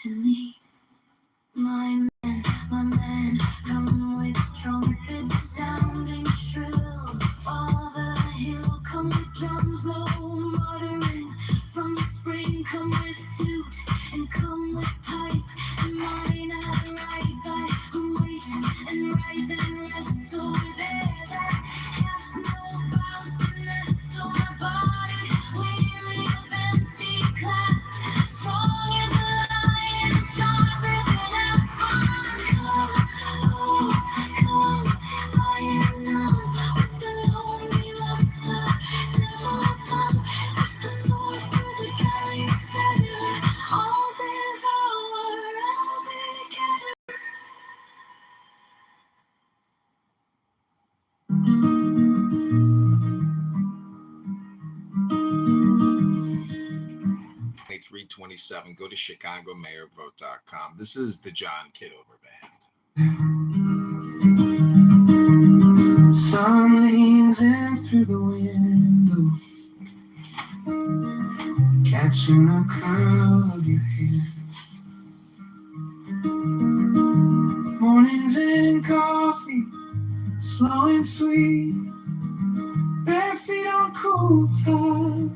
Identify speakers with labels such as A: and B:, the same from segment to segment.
A: To me, my man, come with trumpets sounding shrill. All the hill, come with drums low muttering. From the spring, come with flute and come with pipe. And mine are right by who waits and writhe and wrestle with air that has no bounds to nestle my body. Weary of empty clasp, strong as a lion, sharp as an aspen. Come, I am numb with the lonely luster, never done. Thrust the sword through the galley feather, I'll devour, I'll be getter.
B: $23.27. Go to ChicagoMayorVote.com. This is the John Kitover Band.
C: Sun leans in through the window, catching the curl of your hair. Mornings in coffee, slow and sweet. Bare feet on cool tile,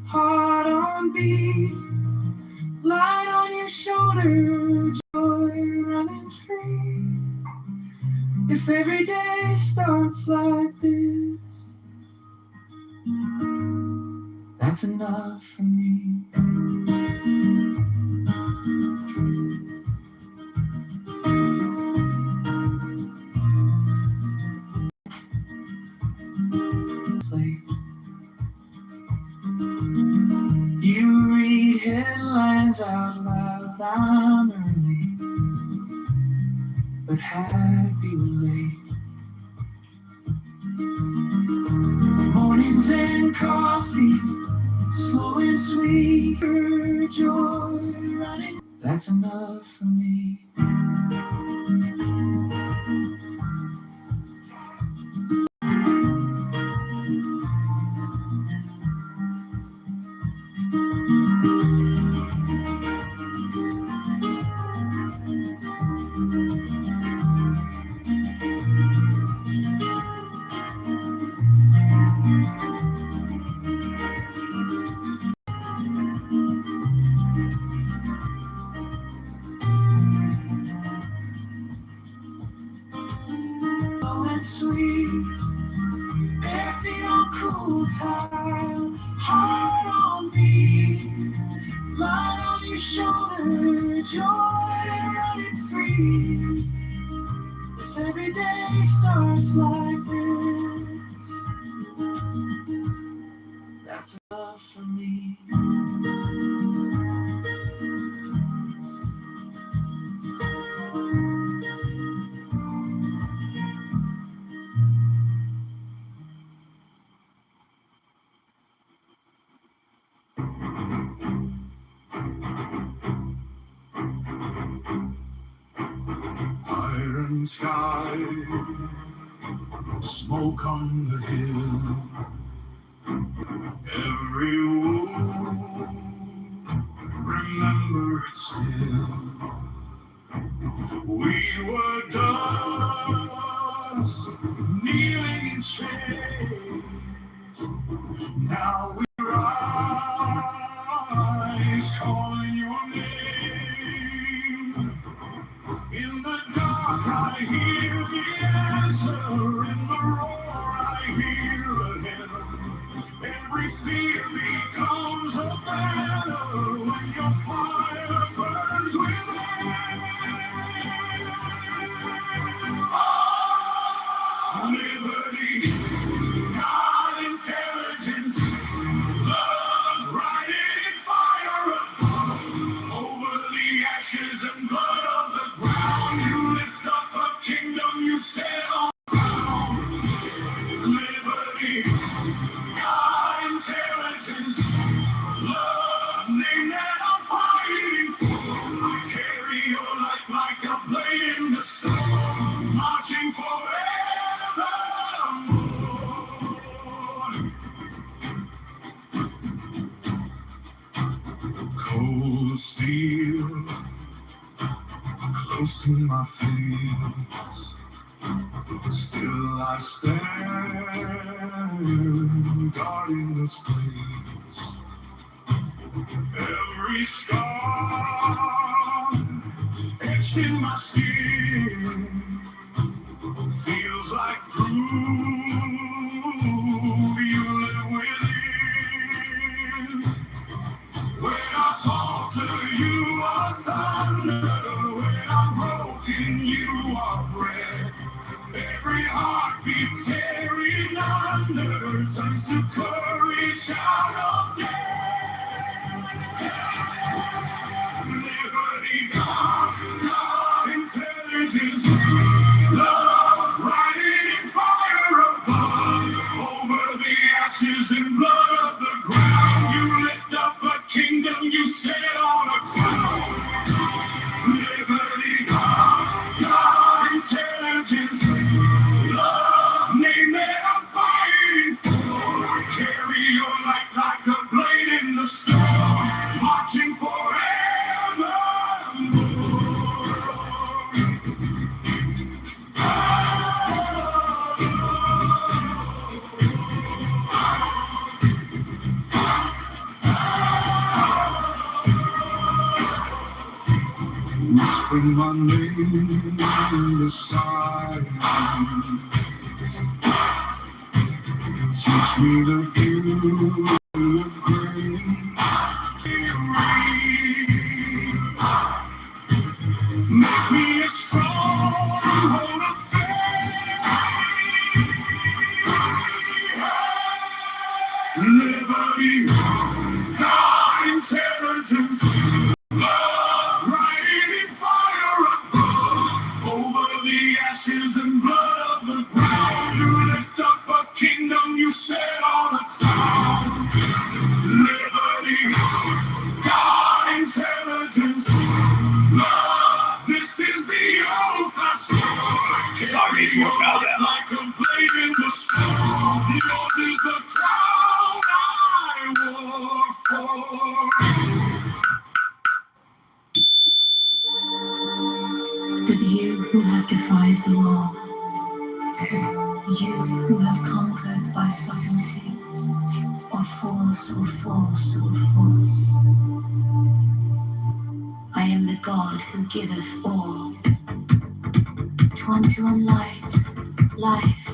C: heart on beat. Light on your shoulder, joy running free. If every day starts like this, that's enough for me. You read headlines out loud, I'm early, but happy we're late. Mornings and coffee, slow and sweet, her joy running, that's enough for me. Sweet, bare feet on cool tile, heart on me, light on your shoulder, joy running free. If every day starts like this, that's enough for me. Iron sky, smoke on the hill, every wound, remember it still. We were dust, kneeling in chains, now we rise, calling your name. In the dark I hear the answer, in the roar I hear a hymn. Every fear becomes a banner when your fire burns within. Oh, liberty, God, intelligence, love, riding in fire above, over the ashes and blood of the ground you lost in my face, still I stand guarding this place. Every scar etched in my skin feels like proof you live within. When I falter, you are thunder. When I'm broken, you are breath. Every heartbeat tearing under turns to courage out of death. Liberty, God, intelligence, love, riding in fire above. Over the ashes and blood of the ground, you lift up a kingdom, you set on a crown. Liberty, God, intelligence, love, name that I'm fighting for. Carry your light like a blade in the storm, marching whispering my name in the silence. Teach me the beauty of grace. Make me a stronghold of faith. Liberty, God, intelligence, love, riding in fire above. Over the ashes and blood of the ground, you lift up a kingdom, you set on a crown. Liberty, God, intelligence, love, this is the oath I swore.
B: Song needs more foul down.
C: Like a blade in the storm, yours is the crown I wore for.
A: But you who have defied the law, you who have conquered by subtlety, or force, or force, or force, I am the God who giveth all. 21 light, life,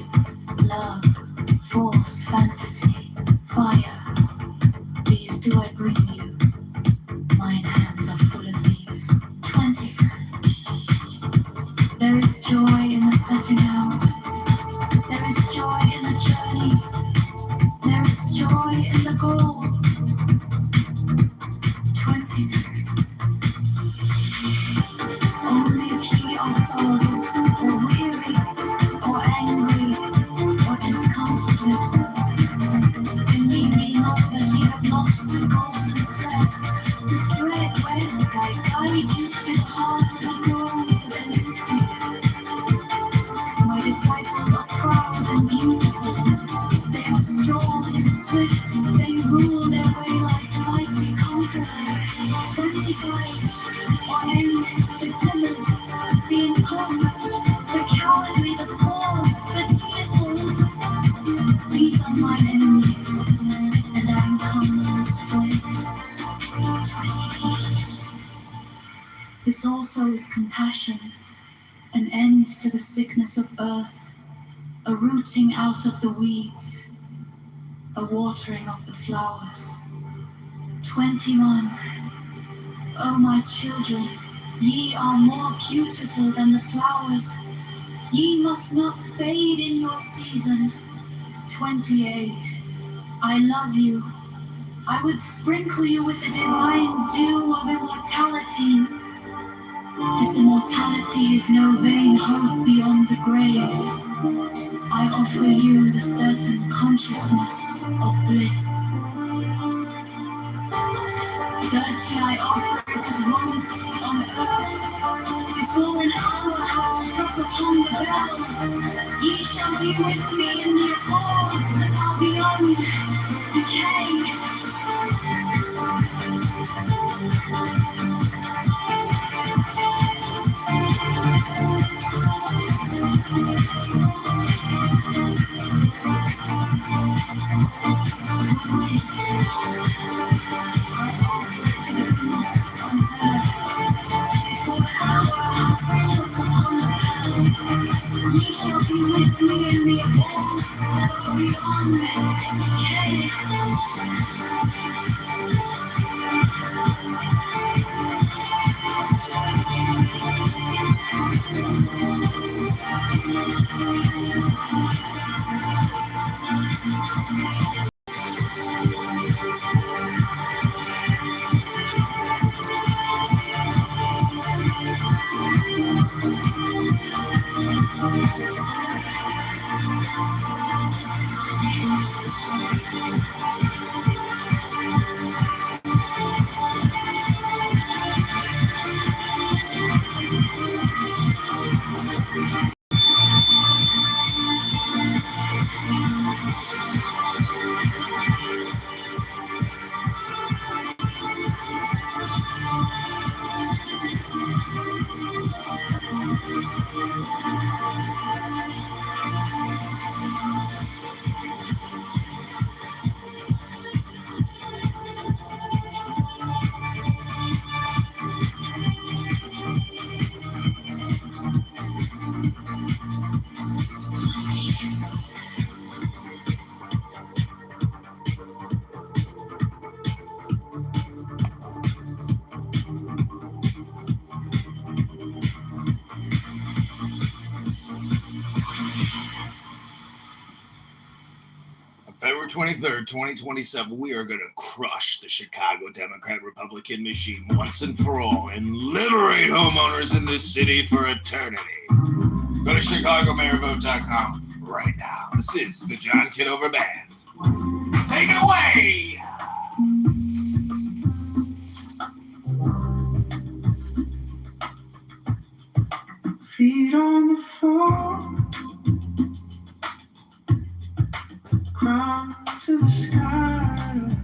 A: love, force, fantasy, fire, these do I bring you. Mine hands are full of these. 20. There is joy in the setting out. There is joy in the journey. There is joy in the goal. 20. Only if ye are sorrowed, or weary, or angry, or discomforted, then ye may know that ye have lost the golden thread. The thread whereby guide you to the heart of the groves of Eleusis. My disciples are proud and beautiful. They are strong and swift. They rule their way like mighty conquerors. 25. Or angry, the timid, the imperfect, the cowardly, the poor, the tearful. These are my enemies, and I am come to destroy them. This also is compassion, an end to the sickness of earth, a rooting out of the weeds, a watering of the flowers. 21. O my children, ye are more beautiful than the flowers. Ye must not fade in your season. 28. I love you. I would sprinkle you with the divine dew of immortality. This immortality is no vain hope beyond the grave. I offer you the certain consciousness of bliss. 30 I offer it at once on earth, before an hour hath struck upon the bell. Ye shall be with me in the accords that are beyond decay. You shall be with me in the old story on me.
B: February 23rd, 2027, we are going to crush the Chicago Democrat-Republican machine once and for all and liberate homeowners in this city for eternity. Go to ChicagoMayorVote.com right now. This is the John Kitover Band. Take it away!
C: Feet on the floor, crown to the sky.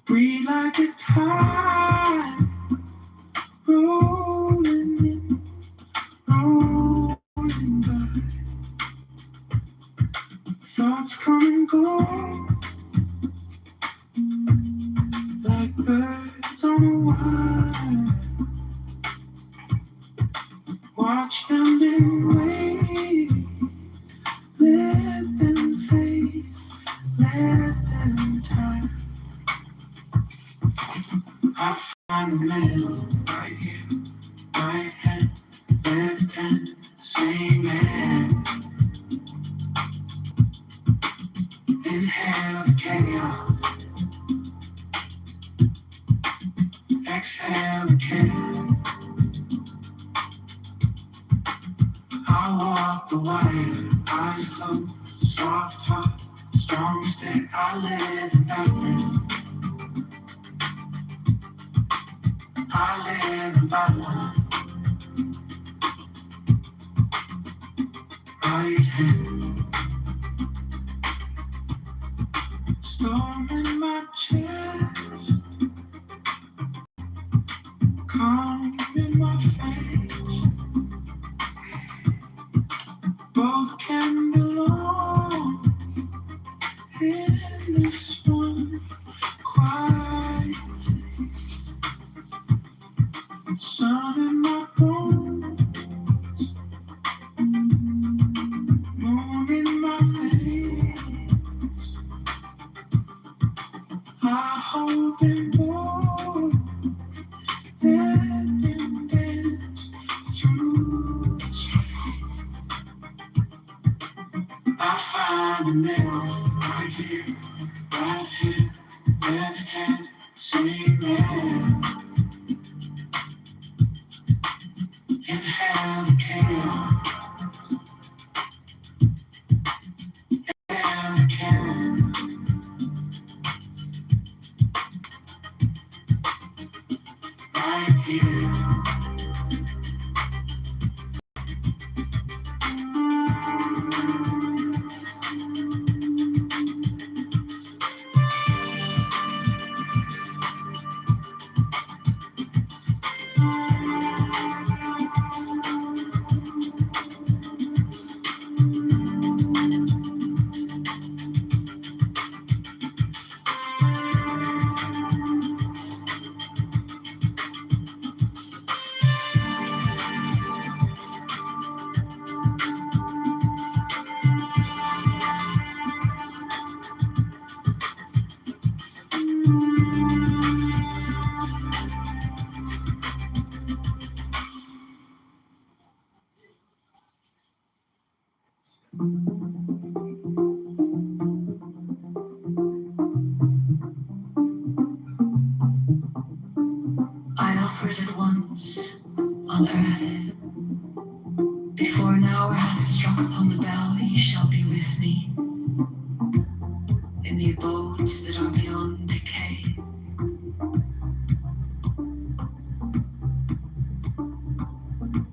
C: Breathe like a tide, rolling in, rolling by. Thoughts come and go, like birds on a wire. Watch them dim way, let them fade, let them turn. I find the middle right here, right hand, left hand, same hand. Inhale the chaos, exhale the chaos. I walk the wire, eyes closed, soft heart, strong stay. I live in darkness. I live in Babylon. Right hand, storm in my chest, calm in my face. Both can belong in this one quiet. Sun in my bones, moon in my veins. I hope and both let them dance through the street. I find the middle right here, right here, left hand, same hand. Inhale the chaos, inhale the chaos. Right here.
A: I offered it once on earth. Before an hour hath struck upon the bell, ye shall be with me in the abodes that are beyond decay.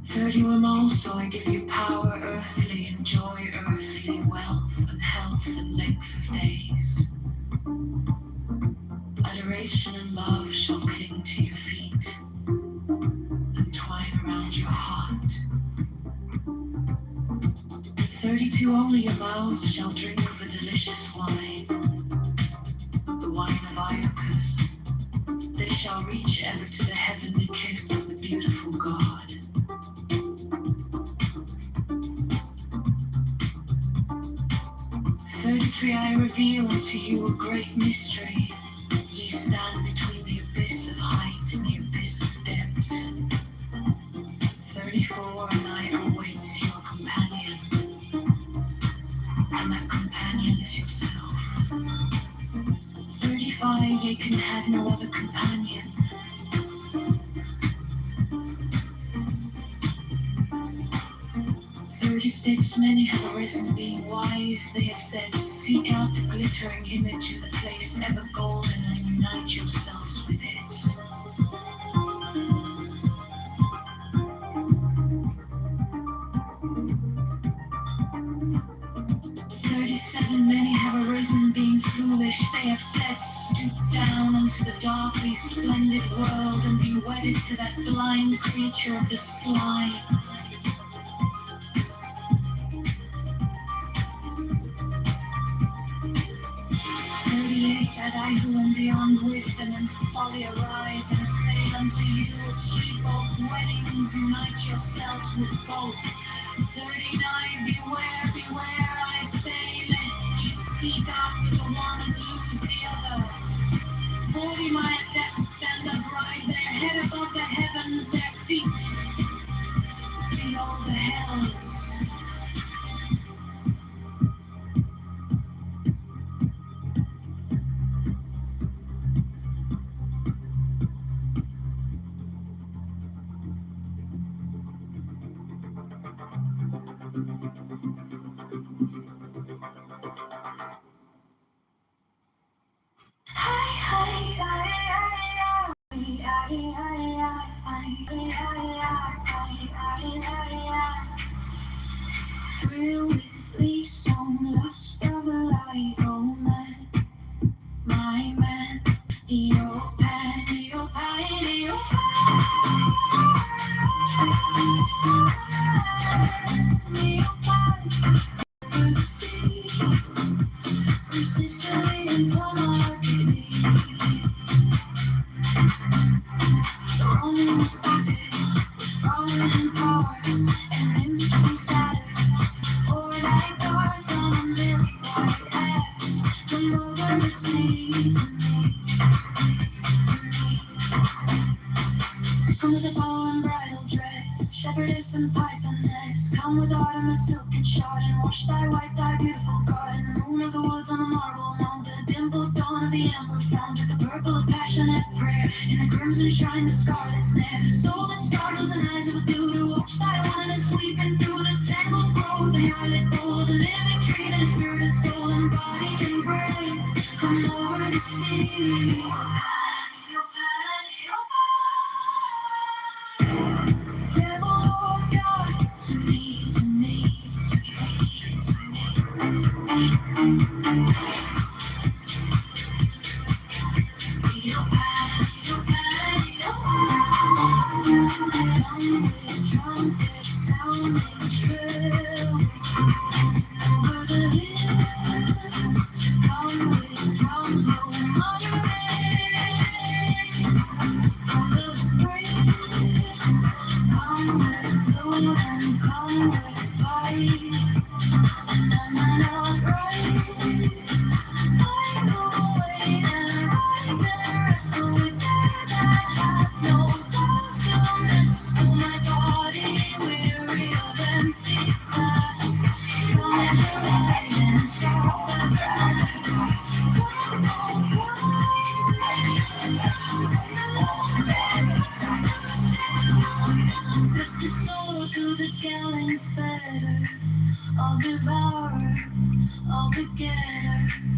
A: Third you am also, I give you power earthly, and joy earthly, wealth and health and length of days. Adoration and love shall cling to your feet and twine around your heart. 32 only your mouths shall drink of a delicious wine, the wine of Iacchus. They shall reach ever to the heavenly kiss of the beautiful God. 33 I reveal unto you a great mystery. Ye stand between the abyss of height and the abyss of depth. 34 a night awaits your companion, and that companion is yourself. 35 they can have no other companion. 36 many have arisen being wise. They have said, seek out the glittering image in the place ever golden and unite yourselves with it. 37 many have arisen being foolish. They have said, stoop down into the darkly splendid world and be wedded to that blind creature of the slime. 38 and I who am beyond wisdom and folly arise and say unto you, achieve both weddings, unite yourselves with both. 39 beware, beware, I say, lest ye seek after the one and lose the other. 40 my adepts stand upright, their head above the heavens, their feet below the hells. Thrill with me, some lust of the light, oh man, my man, your pan, your pan, your pan, your pan, the sea, from Sicily and from Arcady. The Romans backers with farmers and parts and nymphs and satyrs. For thy guards on a milk white ass, come over the sea to me, Come with a bow and bridal dress, shepherdess and pythoness. Come with autumn a silken shard, and wash thy white, thy beautiful garden. The moon of the woods on the marble mount, the dimpled dawn of the amber fount, with the purple of passionate prayer, in the crimson shrine, the scarlet snare. The soul that startles and eyes of a dew to watch thy oneness weeping through the tangled growth, the eyelid bowl of the living tree, the spirit and soul and body and brain. Come over to see. Devil or God, to me, to me, to me, to me. Your path, your path, your path. Come with trumpet sounding shrill over the hill. Come with drums low muttering from the spring. Come with flute and come with pipe. Am I not right? I go away and ride and wrestle with death. I have no cause to miss, so my God. soul to the gallon fetter. I'll devour, I'll beget her.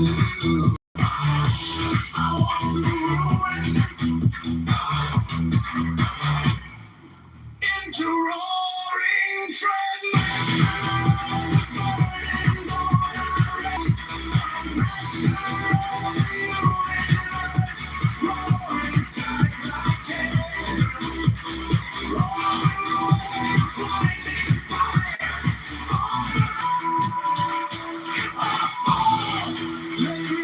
C: Into roaring tremors. Let me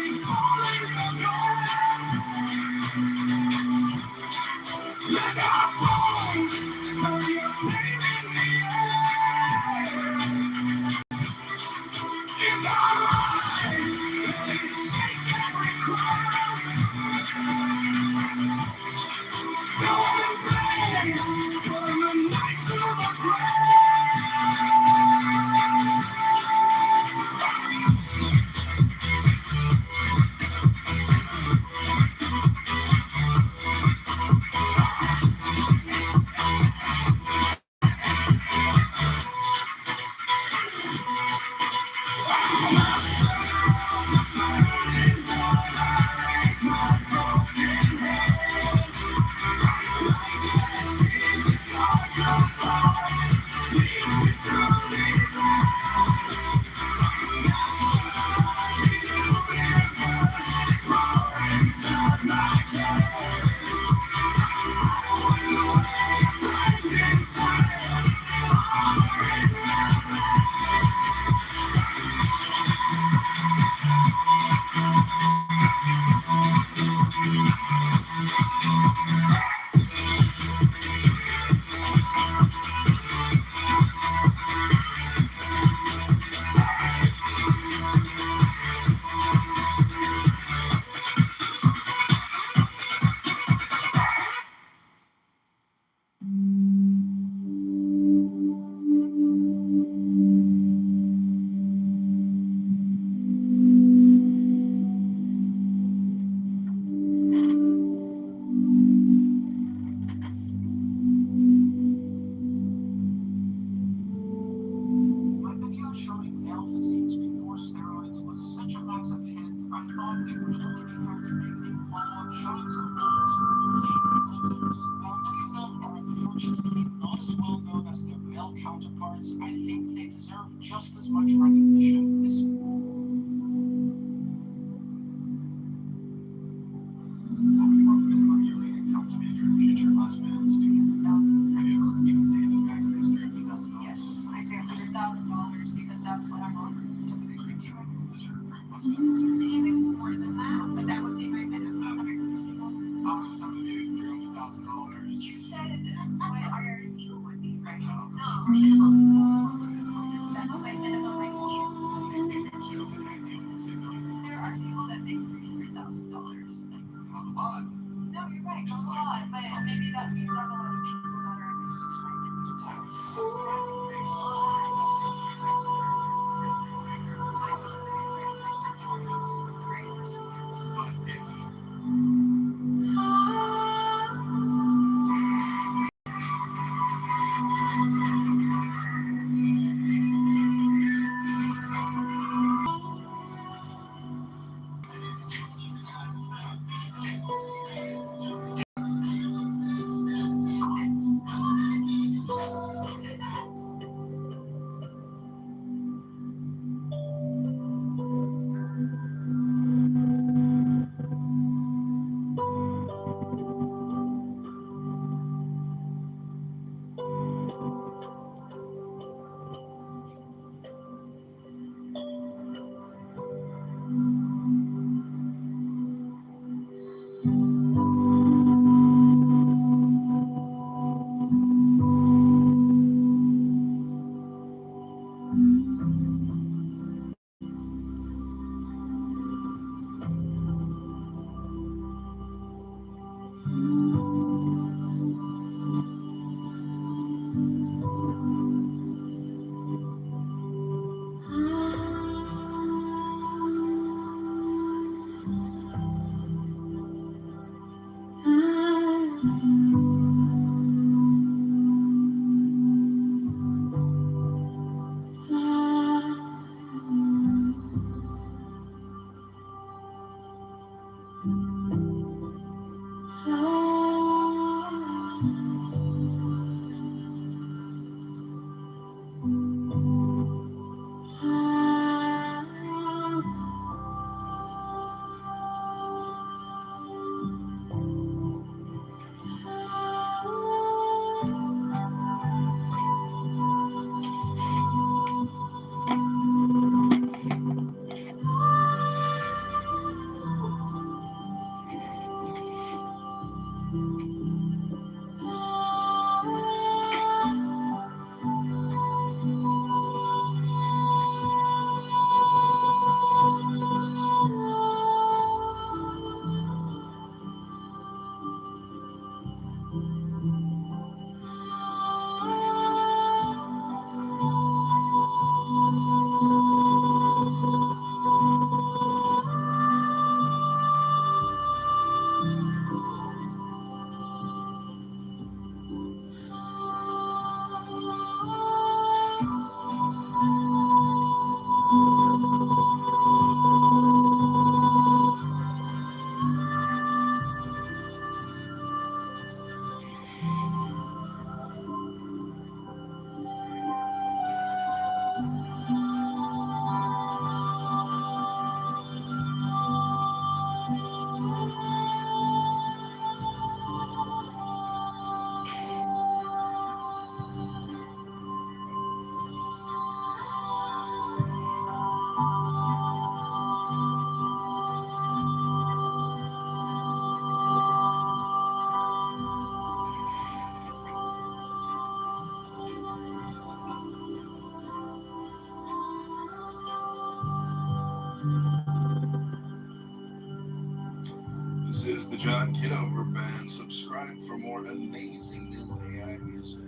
B: is the John Kitover Band. Subscribe for more amazing new AI music.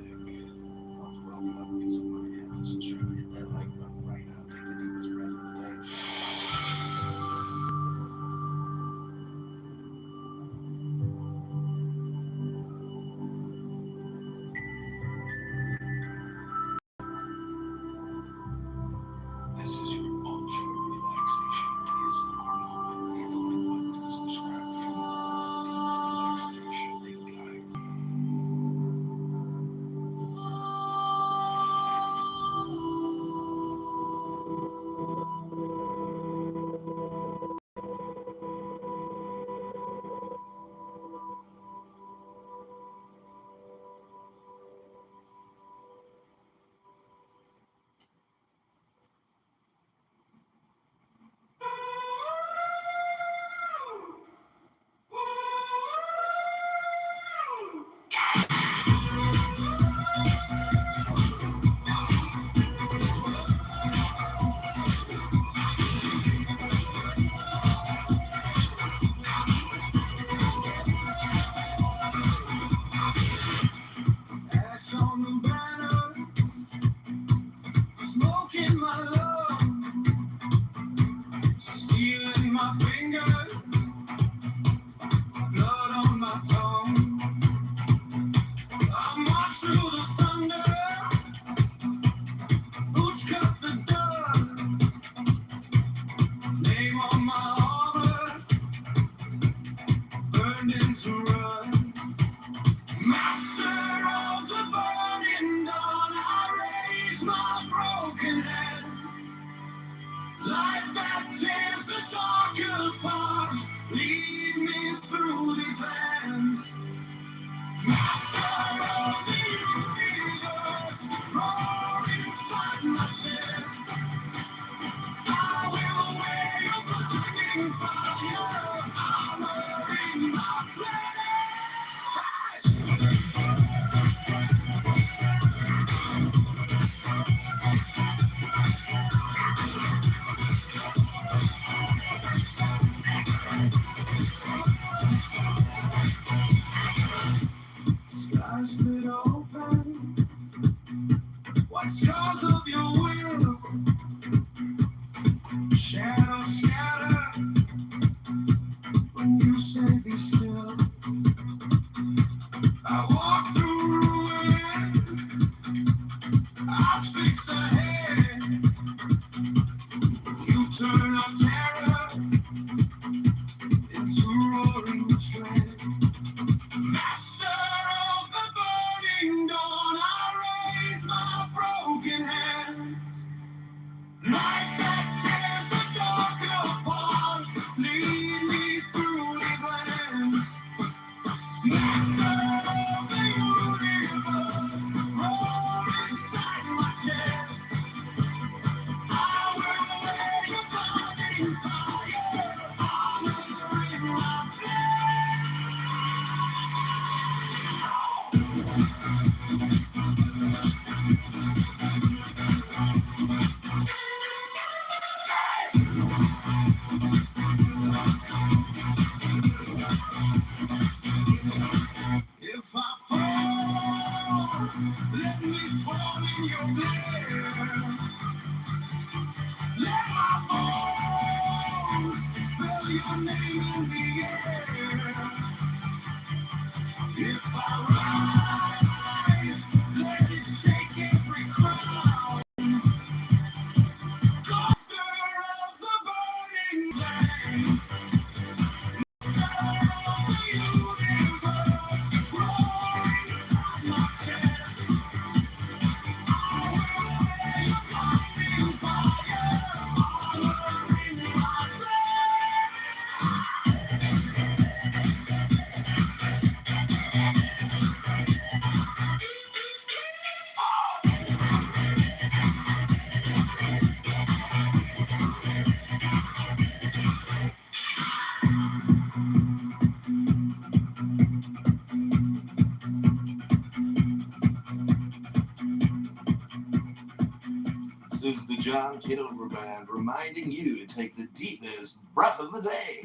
B: Well, if you peace of mind, yeah, subscribe, hit that like button right now. Take the deepest breath of the day. This is your ultra relaxation ASMR moment. Hit the like button and subscribe for more deep relaxation and guide.
C: Ash on the banner, smoking my love, stealing my fingers, blood on my tongue. I march through the thunder, boots cut the dust, name on my armor, burned into rust. Master of the burning dawn, I raise my broken head. Light that tears the dark apart, lead me through these lands. Master of the universe, roar inside my chest. I will wear your blinding fire, armor in my flesh. Sky split open, white scars of your will, shadows scatter when you say be still. I walk through ruin, eyes fixed ahead. You turn our terror into roaring tread. Master of the burning dawn, I raise my broken hands. Light that tears the dark apart, lead me through these lands. Master of the universe, roar inside my chest. I will wear your blinding fire, armor in my flesh. If I fall, let me fall in your glare. Let my bones spell your name in the air. If I rise, let it shake every crowd. Master of the burning flames, master of the universe, roar inside my chest. I will wear your blinding fire, armor in my
B: This is the John Kitover Band reminding you to take the deepest breath of the day.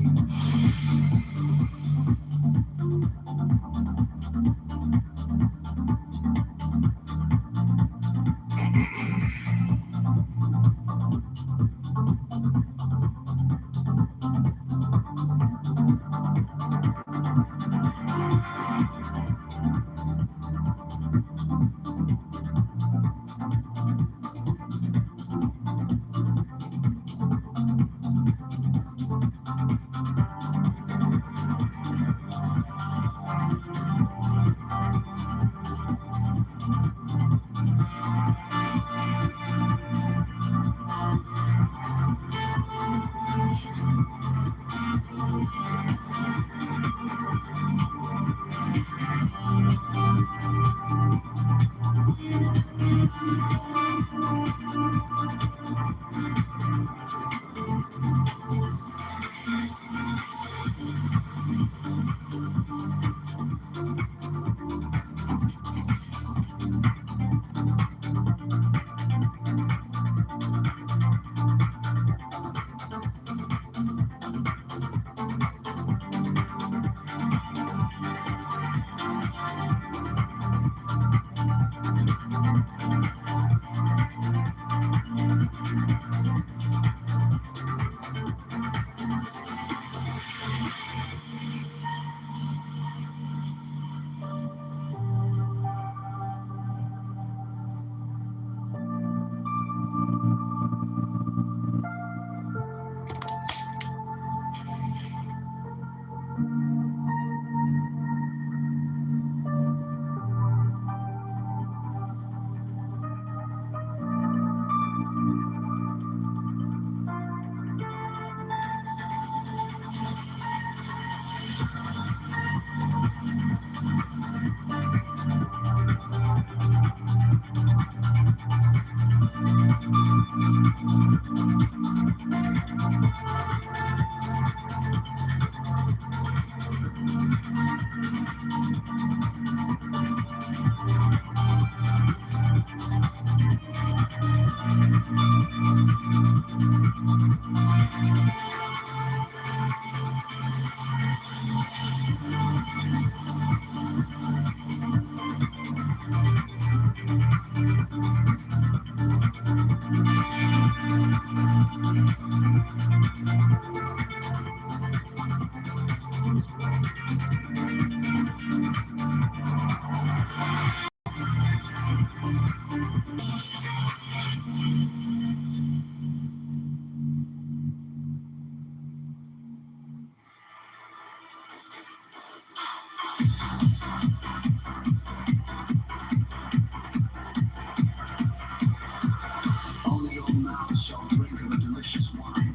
C: Only your mouth shall drink of a delicious wine,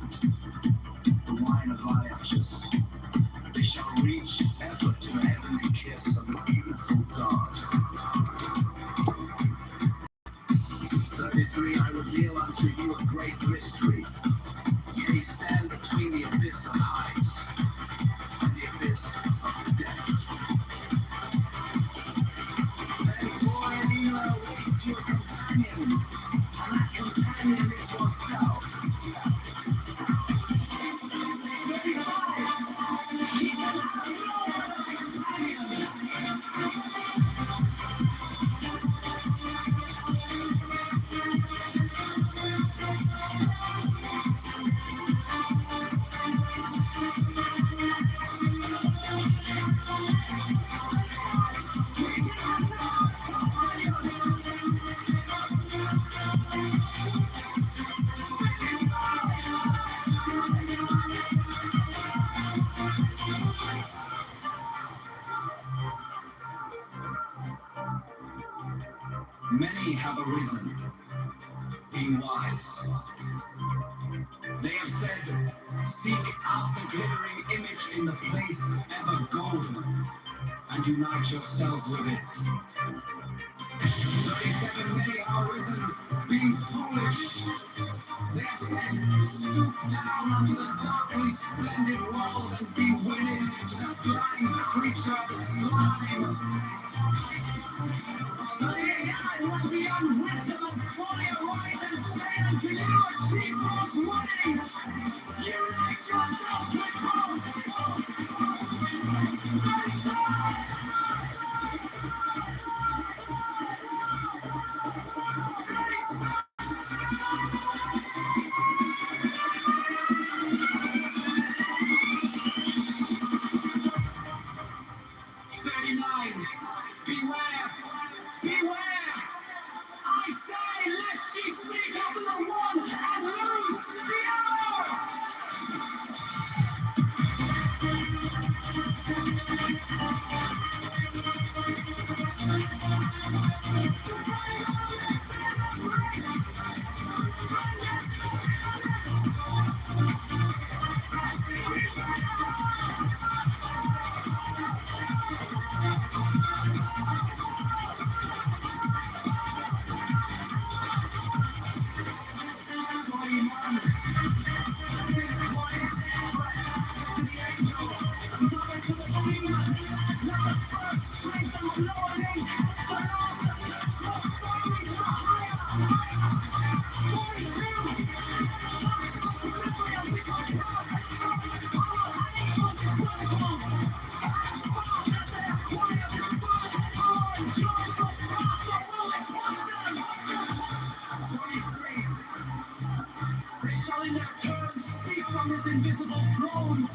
C: the wine of Iachus. They shall reach ever to the heavenly kiss of the beautiful God. 33, I reveal unto you a great mystery. Ye stand between the abyss of heights and the abyss of depth. Therefore, Nero awaits your companion, and that companion is yourself. Many have arisen, being wise. They have said, seek out the glittering image in the place ever golden, and unite yourselves with it. 37, many are risen, being foolish. They have said, stoop down unto the darkly splendid world and be wedded to the blind creature of the slime. 38, I will be unwisdom and folly arise and say unto you, achieve both ways. Unite yourself with both. 39, beware, beware! I say, lest ye seek after the one and lose the other! They shall in their turn speak from his invisible throne.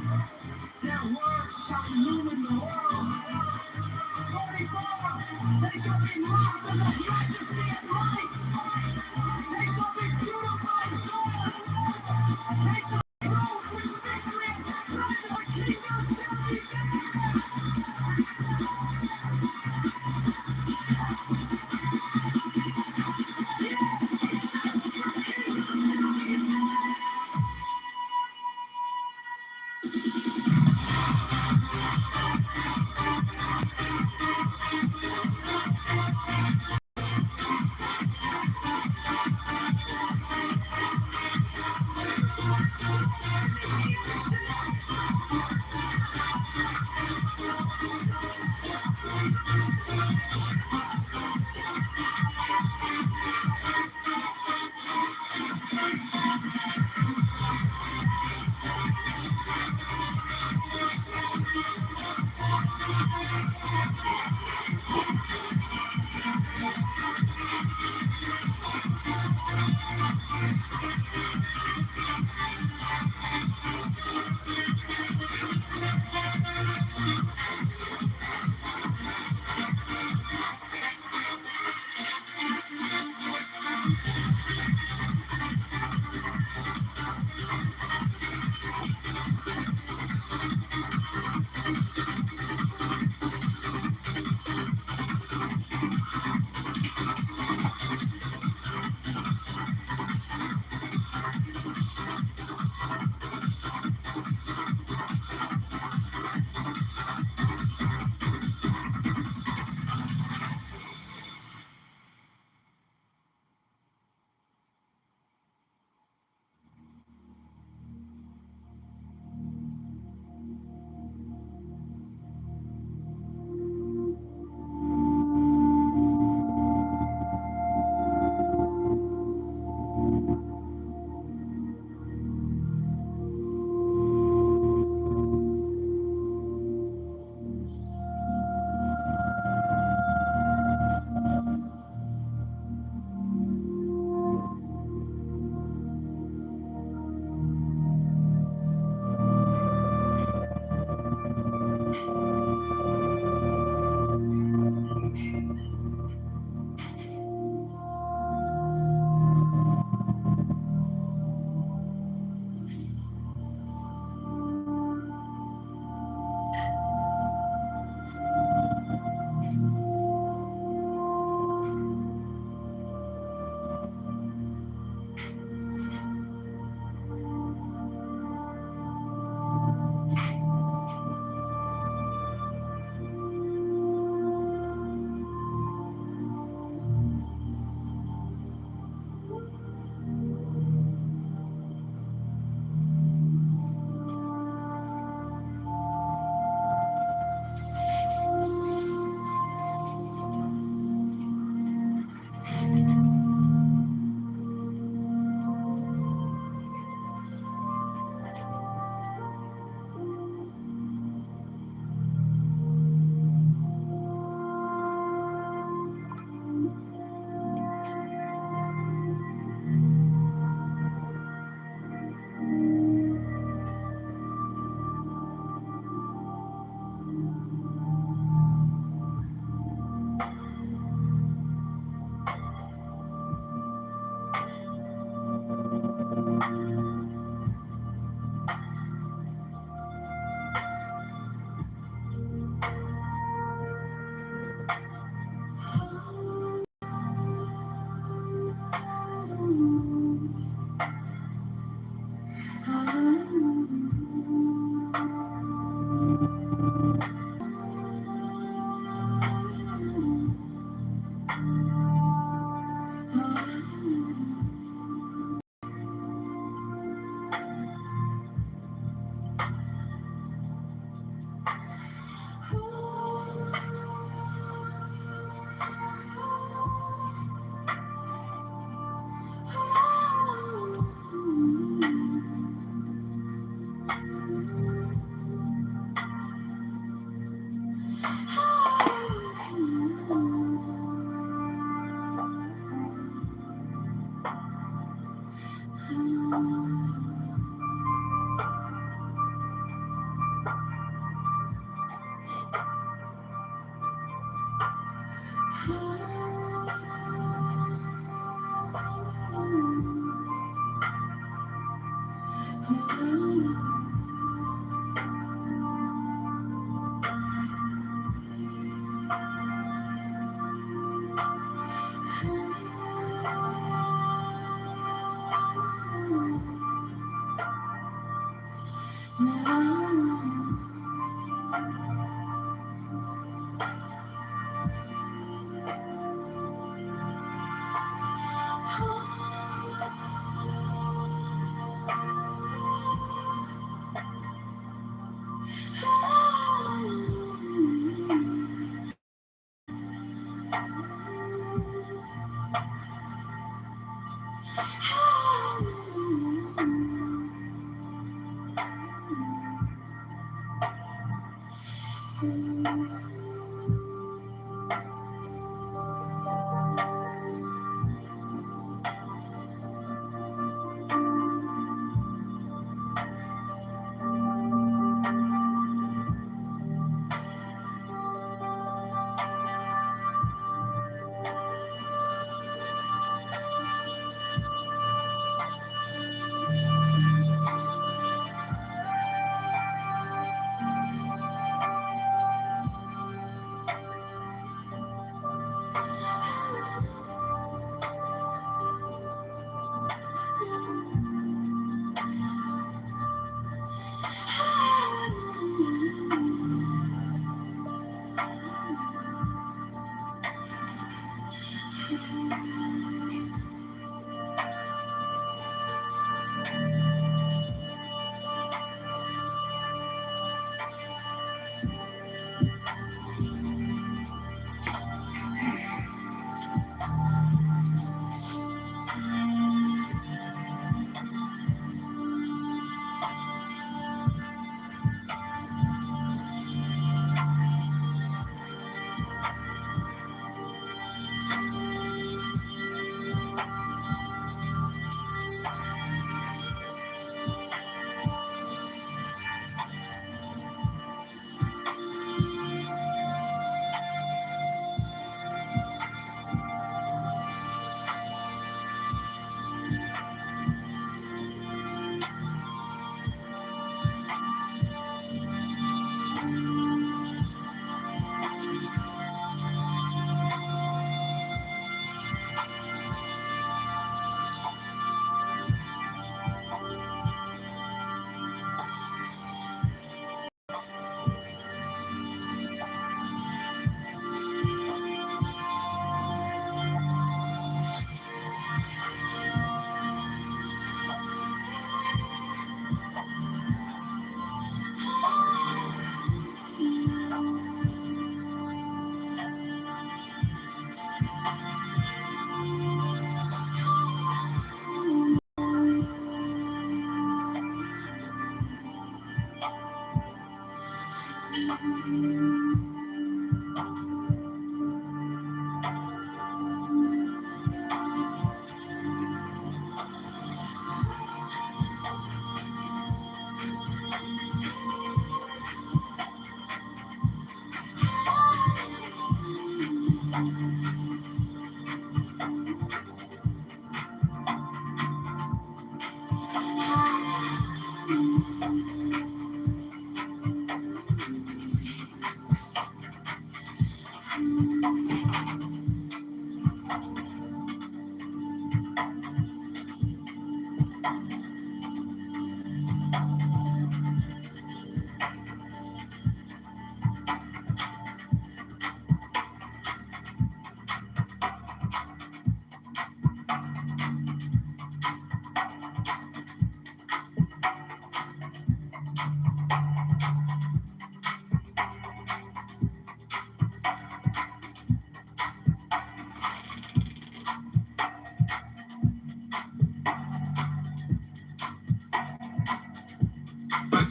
C: Their words shall illumine the worlds. 44, they shall be masters of majesty and light. They shall be purified and joyous. They shall grow with victory and splendor. The kingdom shall be theirs.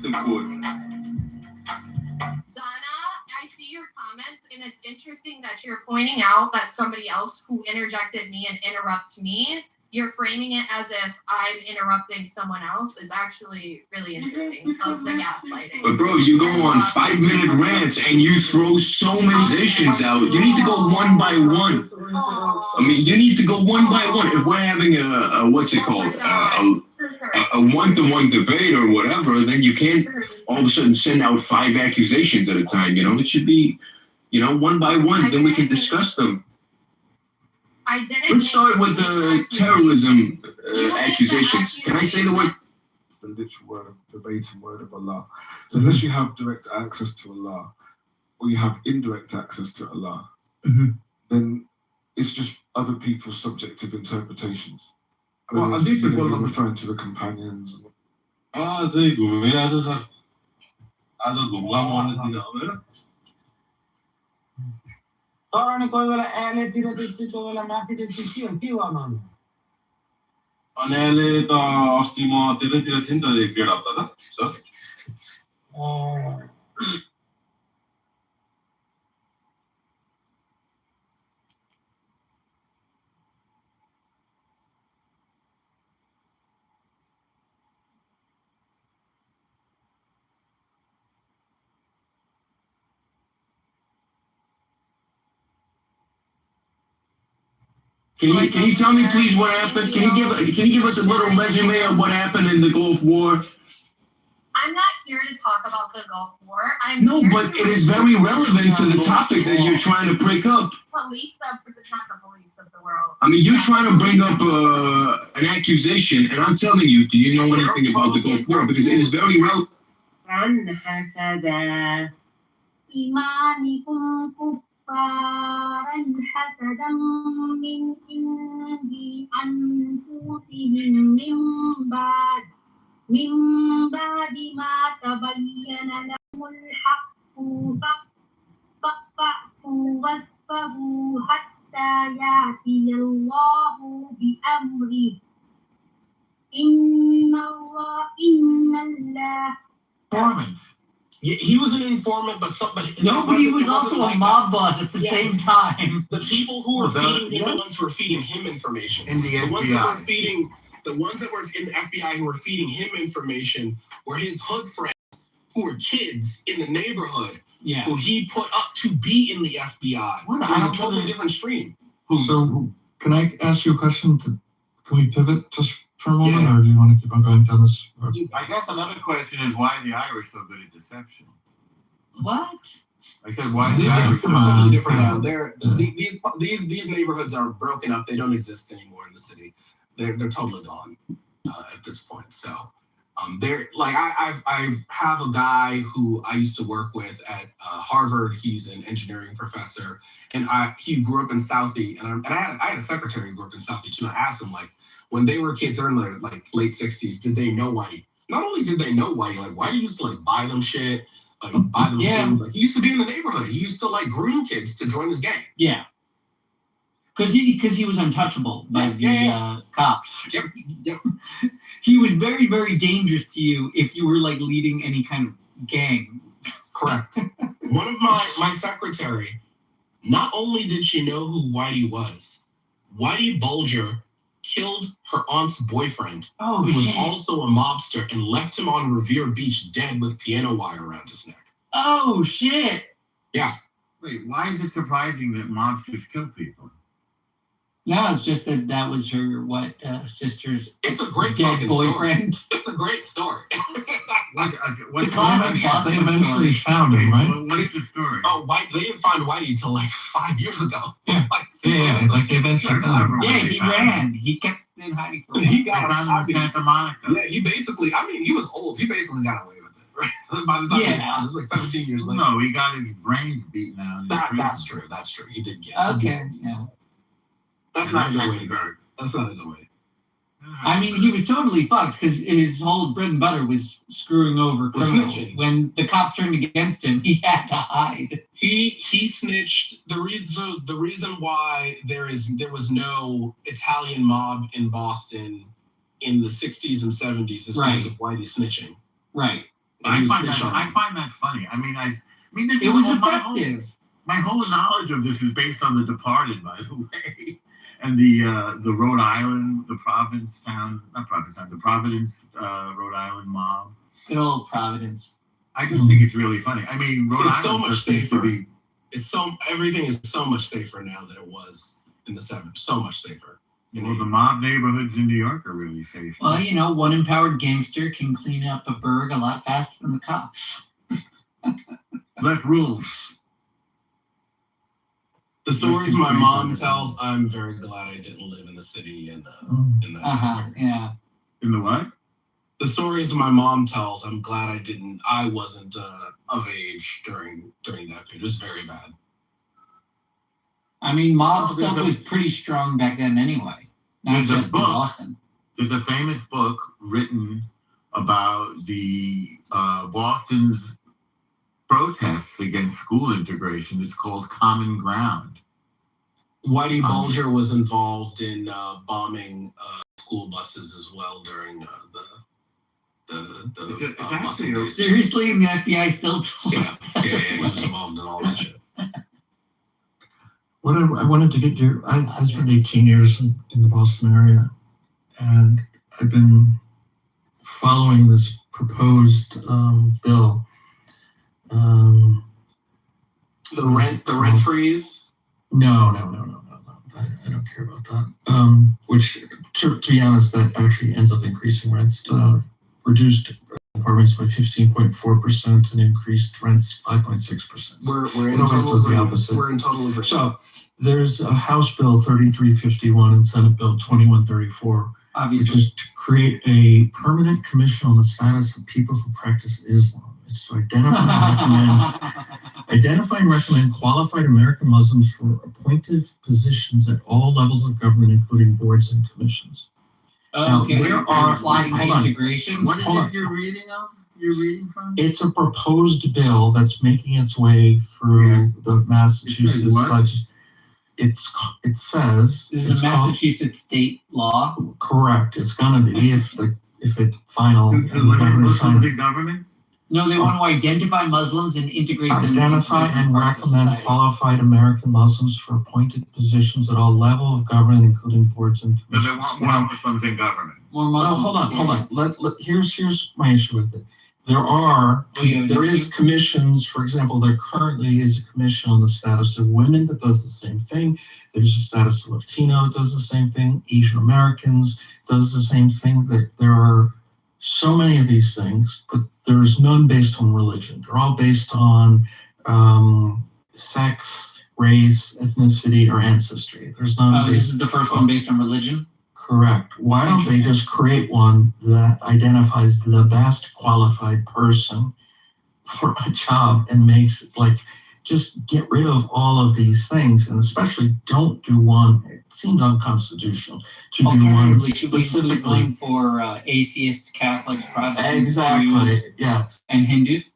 C: the court.
D: Zana, I see your comments, and it's interesting that you're pointing out that somebody else who interjected me and interrupts me, you're framing it as if I'm interrupting someone else. Is actually really interesting of the gaslighting.
C: But bro, you go on 5-minute rants and you throw so many positions out. You need to go one by one. I mean, you need to go one by one. If we're having a what's it called? A one-to-one debate or whatever, then you can't all of a sudden send out 5 accusations at a time. You know, it should be, one by one. Then we can discuss them.
D: I didn't.
C: Let's start with the terrorism accusations. Can I say the word?
E: The literal word of verbatim word of Allah. So unless you have direct access to Allah, or you have indirect access to Allah, then it's just other people's subjective interpretations.
F: Well, I think
E: He's referring to the companions.
F: sí, mira, eso
G: Torani कोही बेला एलेतिर देख्छु कोही बेला माथि देख्छु के गर्नु
F: अनि अहिले त अस्ति म त्यतैतिर थिएँ नि त 1-1.5 हप्ता त sir
C: Can you tell me please what happened? Can you give us a little resume of what happened in the Gulf War?
D: I'm not here to talk about the Gulf War.
C: But it is very relevant to the topic that you're trying to break up.
D: Police not the police of the world.
C: I mean, you're trying to bring up an accusation, and I'm telling you, do you know anything about the Gulf War? Because it is very relevant.
A: كفارا حسدا من عند أنفسهم من بعد ما تبين لهم الحق فاعفوا واصفحوا حتى يأتي الله بأمره إن الله
G: He was an informant, but
H: nobody was also a mob boss at the same time.
G: The people who were feeding him, the ones who were feeding him information.
I: In the FBI.
G: The ones that were in the FBI who were feeding him information were his hood friends who were kids in the neighborhood who he put up to be in the FBI. It was a totally different stream.
J: So, can I ask you a question? Can we pivot just for a moment, or do you want to keep on going down this road?
I: I guess another question is why the Irish so good at deception?
H: What?
I: I said why the Irish
G: so totally different now. These neighborhoods are broken up. They don't exist anymore in the city. They're totally gone at this point. So they're like I have a guy who I used to work with at Harvard. He's an engineering professor, and he grew up in Southie, and I had a secretary who grew up in Southie too. And I asked him, like, when they were kids, they're in their like late 60s, did they know Whitey? Not only did they know Whitey, like Whitey used to like buy them shit, like buy them food. Like, he used to be in the neighborhood. He used to like groom kids to join his gang.
H: Yeah. Because he was untouchable by the cops.
G: Yep.
H: He was very, very dangerous to you if you were like leading any kind of gang.
G: Correct. One of my secretary, not only did she know who Whitey was, Whitey Bulger killed her aunt's boyfriend, who was also a mobster, and left him on Revere Beach dead with piano wire around his neck.
H: Oh shit!
G: Yeah.
I: Wait, why is it surprising that mobsters kill people?
H: No, it's just that was her sister's.
G: It's a great
H: dead boyfriend.
G: Story. It's a great story.
I: What
J: they eventually found him, right?
I: What's the story?
G: Oh, they didn't find Whitey until like 5 years ago.
J: Yeah, like they eventually found him.
H: Yeah, he ran. He kept in hiding for
G: he got
I: Santa Monica.
G: Yeah, he basically. I mean, he was old. He basically got away with it, right? By the time it was like 17 years later.
I: No, he got his brains beaten out.
G: That's true. That's true. He did get.
H: Okay. Yeah.
G: That's not a good way to go. That's not a good way.
H: I mean, he was totally fucked because his whole bread and butter was screwing over criminals. When the cops turned against him, he had to hide.
G: He snitched. The reason why there was no Italian mob in Boston in the 60s and 70s is because of Whitey snitching.
H: Right.
I: I find that funny. I mean, this
H: It was
I: is
H: effective.
I: My whole knowledge of this is based on The Departed, by the way, and the Rhode Island, the Providence, Rhode Island mob.
H: Good old Providence.
I: I just think it's really funny. I mean, Rhode
G: It's so
I: Island
G: much
I: just seems to
G: safer.
I: be.
G: Everything is so much safer now than it was in the 70s. So much safer.
I: Well, the mob neighborhoods in New York are really safe.
H: Well, you know, one empowered gangster can clean up a burg a lot faster than the cops.
I: Less rules.
G: The stories my mom tells, I'm very glad I didn't live in the city in that time.
H: Yeah.
I: In the what?
G: The stories my mom tells, I'm glad I wasn't of age during that period. It was very bad.
H: I mean, mob stuff was pretty strong back then anyway. Not just in Boston.
I: There's a famous book written about the Boston's protests against school integration. It's called Common Ground.
G: Whitey Bulger was involved in bombing school buses as well during the busing days.
H: Seriously, and the FBI still told
G: Yeah, he was involved in all that shit.
J: What I wanted to get your, I spent 18 years in the Boston area, and I've been following this proposed bill.
G: The rent freeze?
J: No. I don't care about that. Which, to be honest, that actually ends up increasing rents. Reduced apartments by 15.4% and increased rents 5.6%.
G: We're in total agreement.
J: So there's a House Bill 3351 and Senate Bill 2134,
H: obviously,
J: which is to create a permanent commission on the status of people who practice Islam. It's to identify and recommend qualified American Muslims for appointed positions at all levels of government, including boards and commissions.
H: Okay,
J: there are
H: integration.
I: What is this you're reading from?
J: It's a proposed bill that's making its way through the Massachusetts legislature. It says
H: this is a Massachusetts state law.
J: Correct. It's going to be if it final.
I: Government?
H: No, they want to identify Muslims and integrate them.
J: Identify and recommend qualified American Muslims for appointed positions at all levels of government, including boards and commissions.
I: So they want more Muslims in government.
H: More Muslims.
J: Hold on. Here's my issue with it. There is commissions. For example, there currently is a commission on the status of women that does the same thing. There's a status of Latino that does the same thing. Asian Americans does the same thing. There are so many of these things, but there's none based on religion. They're all based on sex, race, ethnicity, or ancestry. There's none.
H: This is the first one based on religion?
J: Correct. Why don't they just create one that identifies the best qualified person for a job and makes it just get rid of all of these things, and especially don't do one. It seems unconstitutional to do one specifically
H: for atheists, Catholics, Protestants,
J: exactly.
H: Jews,
J: yes,
H: and Hindus.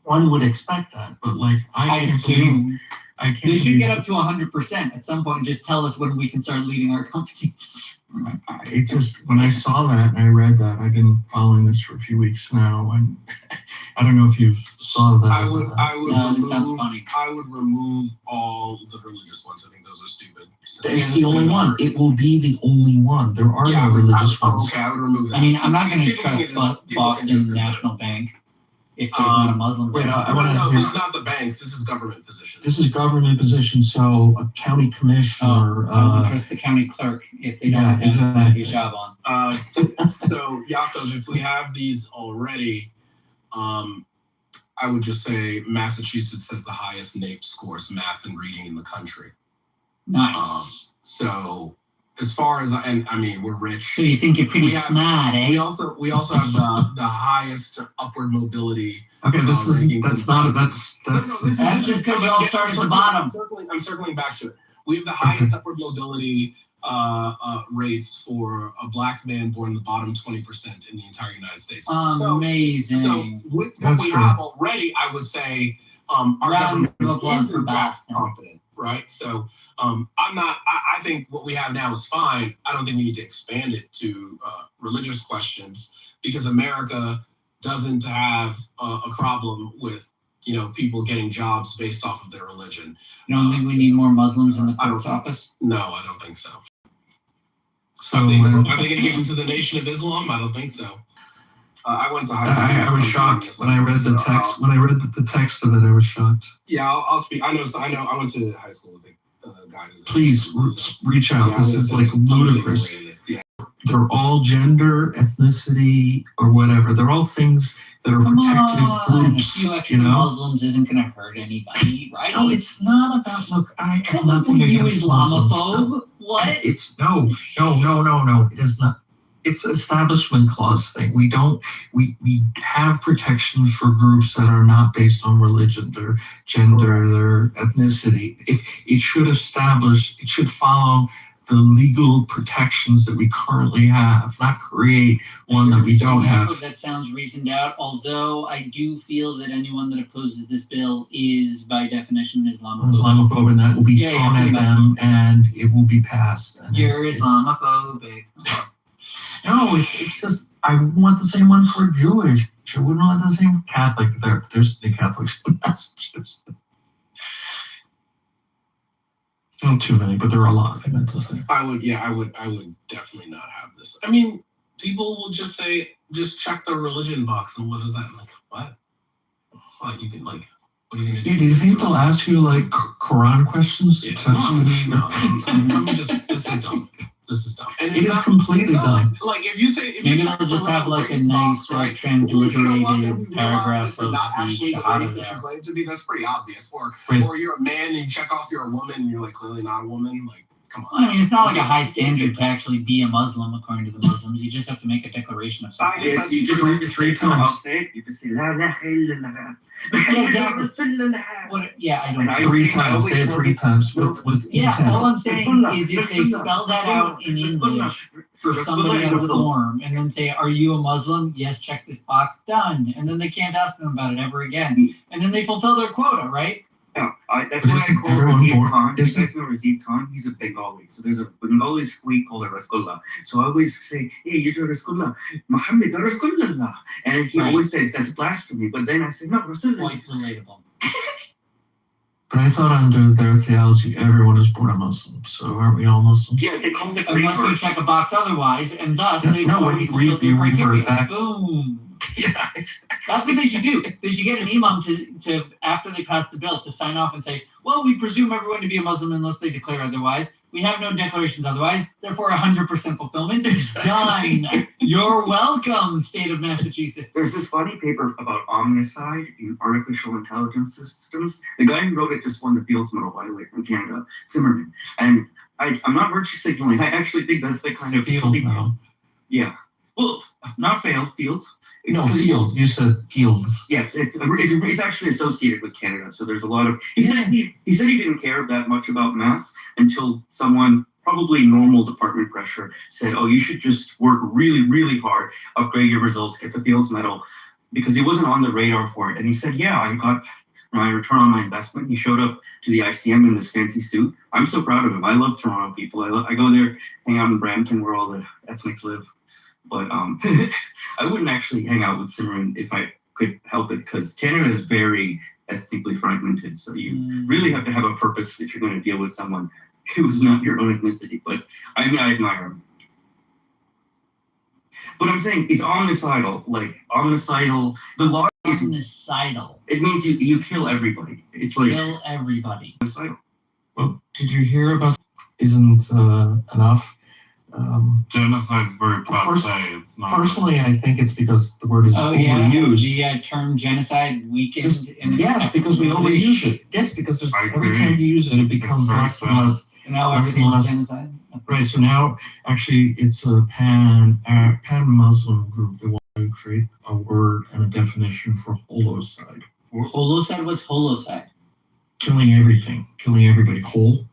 J: One would expect that, but I can't.
H: They should get up to 100% at some point and just tell us when we can start leading our companies.
J: When I saw that and I read that, I've been following this for a few weeks now, and I don't know if you saw that.
G: I would remove all the religious ones. I think those are stupid.
J: It's the only one. It will be the only one. There are no religious ones.
G: Okay, I would remove that.
H: I mean, I'm not going to trust Boston National Bank if there's not a Muslim.
J: Wait,
G: this is not the banks. This is government position.
J: This is government position. So a county commissioner.
H: I don't trust the county clerk if they don't have a hijab on.
G: So Yakov, if we have these already, I would just say Massachusetts has the highest NAEP scores, math and reading, in the country.
H: Nice.
G: So as far as we're rich.
H: So you think you're pretty smart, eh?
G: We also have the highest upward mobility.
J: Okay, that's just
H: because you all start at the bottom.
G: I'm circling back to it. We have the highest upward mobility rates for a black man born in the bottom 20% in the entire United States.
H: Amazing.
G: So with what we have already, I would say our government is in fact competent, right? So I think what we have now is fine. I don't think we need to expand it to religious questions, because America doesn't have a problem with people getting jobs based off of their religion.
H: You don't think we need more Muslims in the clerk's office?
G: No, I don't think so.
J: So
G: Are they going to give them to the Nation of Islam? I don't think so. I went to high school.
J: I was shocked when I read the text. When I read the text of it, I was shocked.
G: Yeah, I'll speak. I know. I went to high school with a guy who's.
J: Please reach out.
G: Yeah,
J: this is like ludicrous.
G: Yeah.
J: They're all gender, ethnicity, or whatever. They're all things that are protective groups.
H: A few extra Muslims isn't going to hurt anybody, right?
J: No, it's not about. Look, I
H: Come
J: am
H: on,
J: nothing
H: you
J: against Muslims.
H: Islamophobe. What?
J: It's no. It is not. It's an establishment clause thing. We have protections for groups that are not based on religion, their gender, their ethnicity. If it should follow the legal protections that we currently have, not create one that we don't have.
H: That sounds reasoned out, although I do feel that anyone that opposes this bill is, by definition,
J: Islamophobe, and that will be thrown at them, and it will be passed.
H: You're Islamophobic.
J: No, it's just, I want the same one for Jewish. I wouldn't want the same Catholic. There's the Catholics in Massachusetts. Not too many, but there are a lot, I meant to say.
G: I would definitely not have this. I mean, people will just say, just check the religion box, and what is that? Like, what? It's like you can, like, what are you going to do?
J: Yeah, do you think they'll ask you, like, Quran questions?
G: Yeah, no. This is dumb. This is dumb. And
J: it is completely dumb.
G: Like if you say,
H: maybe they'll just have like a nice, like transliterated paragraph of
G: not actually the race that you
H: there.
G: claim to be. That's pretty obvious. Or you're a man and you check off you're a woman and you're like clearly not a woman. Like, come on.
H: I mean, it's not like a high standard to actually be a Muslim according to the Muslims. You just have to make a declaration of something.
J: Yes, you just read it 3 times.
K: You just say La ilaha illallah.
H: Yeah, exactly. I don't know.
J: 3 times. Say it 3 times with intent.
H: All I'm saying is if they spell that out in English for somebody on a form and then say, "Are you a Muslim?" Yes, check this box. Done. And then they can't ask them about it ever again. And then they fulfill their quota, right?
K: Yeah, that's why I call Razid Khan. You guys know Razid Khan? He's a Bengali. So there's a Bengali squeak called a Rasgullah. So I always say, hey, you're a Rasgullah. Muhammad, the Rasgullah. And he always says, that's blasphemy. But then I say, no, Rasulullah.
H: Quite relatable.
J: But I thought under their theology, everyone is born a Muslim. So aren't we all Muslims?
K: Yeah, they call it
H: unless you check a box otherwise, and thus they
J: you revert back.
H: Boom.
J: Yeah.
H: That's what they should do. They should get an imam to after they pass the bill to sign off and say, well, we presume everyone to be a Muslim unless they declare otherwise. We have no declarations otherwise. Therefore, 100% fulfillment. Done. You're welcome, state of Massachusetts.
K: There's this funny paper about omnicide in artificial intelligence systems. The guy who wrote it just won the Fields Medal, by the way, from Canada, Zimmerman. And I'm not virtue signaling. I actually think that's the kind of
J: field now.
K: Yeah. Well, not failed, Fields.
J: No, field. You said fields.
K: Yeah, it's actually associated with Canada. So there's a lot of. He said he didn't care that much about math until someone, probably normal department pressure, said, "Oh, you should just work really, really hard, upgrade your results, get the Fields Medal," because he wasn't on the radar for it. And he said, "Yeah, I got my return on my investment." He showed up to the ICM in this fancy suit. I'm so proud of him. I love Toronto people. I go there, hang out in Brampton where all the ethnics live. But I wouldn't actually hang out with Zimmerman if I could help it, because Canada is very ethnically fragmented. So you really have to have a purpose if you're going to deal with someone who's not your own ethnicity. But I mean, I admire him. But I'm saying he's omnicidal. Like omnicidal. The law is
H: omnicidal.
K: It means you kill everybody. It's like
H: kill everybody.
K: Omnicidal.
J: Well, did you hear about? Isn't enough.
F: Genocide is very proper to say. It's not.
J: Personally, I think it's because the word is overused.
H: The term genocide weakened.
J: Yes, because we overuse it. Yes, because every time you use it, it becomes less and less.
H: Now everything's genocide.
J: Right. So now, actually, it's a pan-Muslim group that want to create a word and a definition for holocide.
H: Holocide? What's holocide?
J: Killing everything, killing everybody, a whole.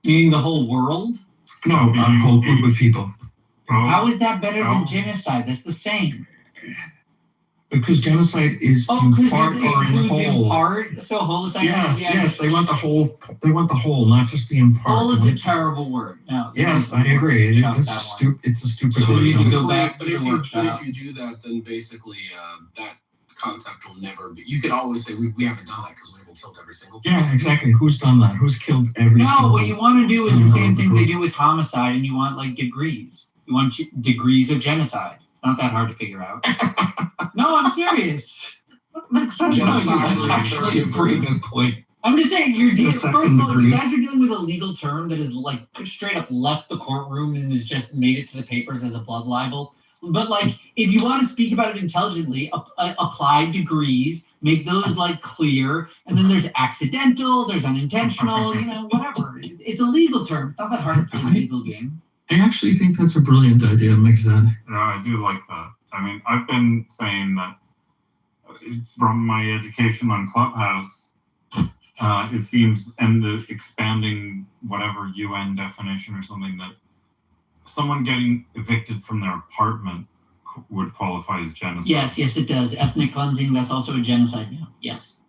H: Meaning the whole world?
J: No, a whole group of people.
H: How is that better than genocide? That's the same.
J: Because genocide is
H: Oh,
J: in
H: because
J: part
H: it
J: or in
H: includes in
J: whole.
H: part. So homicide.
J: Yes, they want the whole. They want the whole, not just the in part.
H: Whole is a terrible word. No.
J: Yes, I agree. It's a stupid
G: So
J: word.
H: you
G: basically,
H: go back to
G: but
H: the
G: if
H: workshop.
G: you do that, then basically that concept will never be. You could always say we haven't done that because we haven't killed every single person.
J: Yeah, exactly. Who's done that? Who's killed every
H: No,
J: single
H: what you want to do is the same thing they
J: group?
H: do with homicide, and you want like degrees. You want degrees of genocide. It's not that hard to figure out. No, I'm serious.
J: That's actually a pretty good point.
H: I'm just saying, first of all,
J: degree.
H: you guys are dealing with a legal term that is like straight up left the courtroom and has just made it to the papers as a blood libel. But like, if you want to speak about it intelligently, apply degrees, make those like clear, and then there's accidental, there's unintentional, whatever. It's a legal term. It's not that hard to play the legal game.
J: I actually think that's a brilliant idea, Mix that.
L: Yeah, I do like that. I mean, I've been saying that from my education on Clubhouse, it seems, and the expanding whatever UN definition or something, that someone getting evicted from their apartment would qualify as genocide.
H: Yes, it does. Ethnic cleansing, that's also a genocide now. Yes.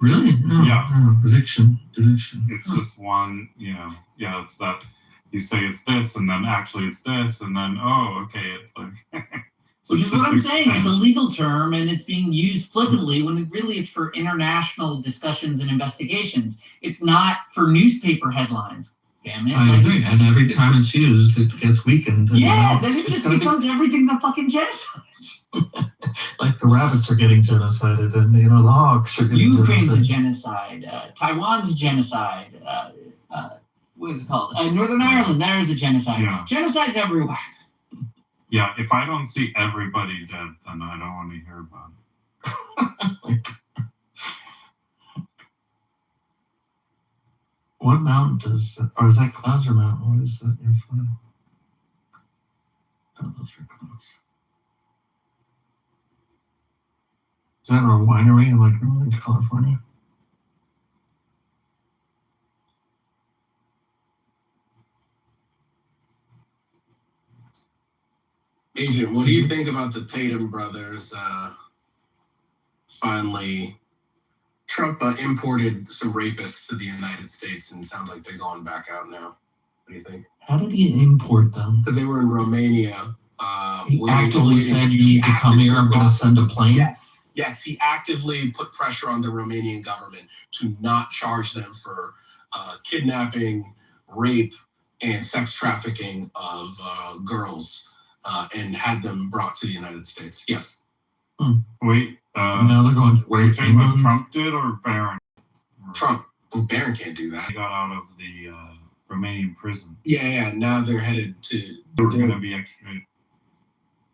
J: Really? No,
L: Yeah.
J: No. Eviction.
L: It's just one, it's that you say it's this, and then actually it's this, and then, oh, okay, it's like...
H: Which is what I'm saying. It's a legal term, and it's being used flippantly when really it's for international discussions and investigations. It's not for newspaper headlines. Damn it.
J: I agree. And every time it's used, it gets weakened.
H: Yeah, then it just becomes everything's a fucking genocide.
J: Like the rabbits are getting genocided, and the hogs are getting
H: Ukraine's a
J: genocide.
H: genocide. Taiwan's a genocide. What is it called? Northern Ireland, there is a genocide.
L: Yeah.
H: Genocide's everywhere.
L: Yeah, if I don't see everybody dead, then I don't want to hear about it.
J: What mountain does that, or is that Clouser Mountain? What is that in front of? Oh, those are clouds. Is that a winery in like Northern California?
G: Agent, what do you think about the Tatum brothers finally... Trump imported some rapists to the United States, and it sounds like they're going back out now. What do you think?
J: How did he import them?
G: Because they were in Romania.
J: He actively said, you need to come here, I'm going to send a plane?
G: Yes, he actively put pressure on the Romanian government to not charge them for kidnapping, rape, and sex trafficking of girls, and had them brought to the United States. Yes.
L: Wait.
J: Now they're going.
L: Were you talking about Trump did or Barron?
G: Trump. Well, Barron can't do that.
L: He got out of the Romanian prison.
G: Yeah. Now they're headed to.
L: They're going to be extradited.